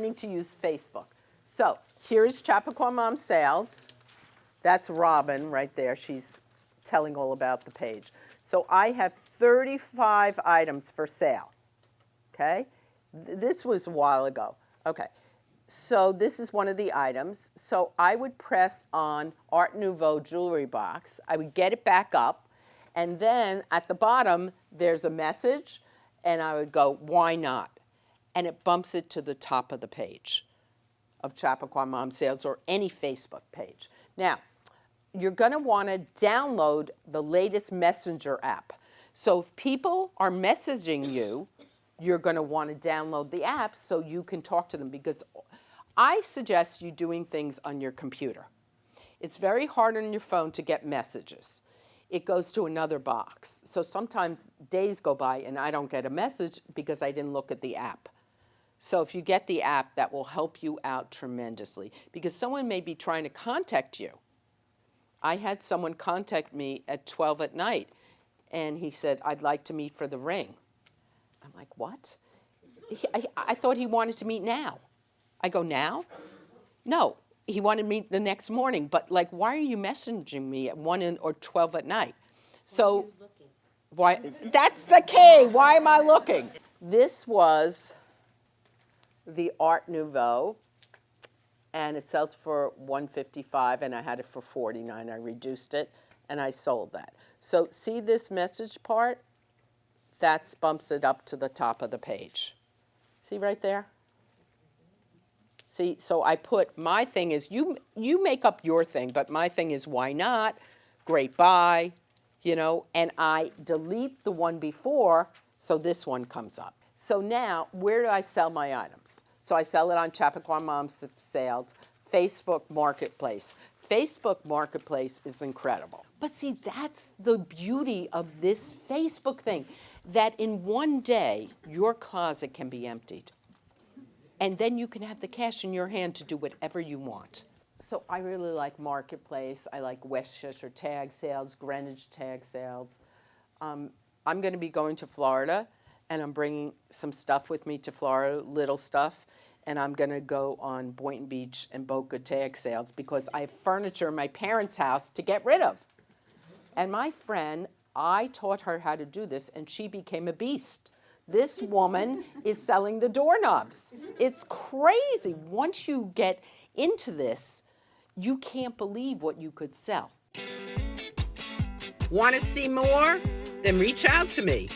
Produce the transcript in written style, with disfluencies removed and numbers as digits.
learning to use Facebook. So here's Chappaqua Mom Sales. That's Robin right there. She's telling all about the page. So I have 35 items for sale, okay? This was a while ago. Okay, so this is one of the items. So I would press on Art Nouveau jewelry box. I would get it back up, and then at the bottom, there's a message, and I would go, why not? And it bumps it to the top of the page of Chappaqua Mom Sales or any Facebook page. Now, you're going to want to download the latest messenger app. So if people are messaging you, you're going to want to download the app so you can talk to them, because I suggest you doing things on your computer. It's very hard on your phone to get messages. It goes to another box. So sometimes days go by and I don't get a message because I didn't look at the app. So if you get the app, that will help you out tremendously, because someone may be trying to contact you. I had someone contact me at 12 at night, and he said, I'd like to meet for the ring. I'm like, what? I thought he wanted to meet now. I go, now? No, he wanted to meet the next morning, but like, why are you messaging me at 1 or 12 at night? So, why? That's the key. Why am I looking? This was the Art Nouveau, and it sells for $155, and I had it for $49. I reduced it, and I sold that. So see this message part? That bumps it up to the top of the page. See right there? See, so I put, my thing is, you make up your thing, but my thing is, why not? Great buy, you know, and I delete the one before, so this one comes up. So now, where do I sell my items? So I sell it on Chappaqua Mom Sales, Facebook Marketplace. Facebook Marketplace is incredible. But see, that's the beauty of this Facebook thing, that in one day, your closet can be emptied. And then you can have the cash in your hand to do whatever you want. So I really like Marketplace. I like Westchester tag sales, Greenwich tag sales. I'm going to be going to Florida, and I'm bringing some stuff with me to Florida, little stuff, and I'm going to go on Boynton Beach and Boca tag sales because I have furniture in my parents' house to get rid of. And my friend, I taught her how to do this, and she became a beast. This woman is selling the doorknobs. It's crazy. Once you get into this, you can't believe what you could sell. Want to see more? Then reach out to me.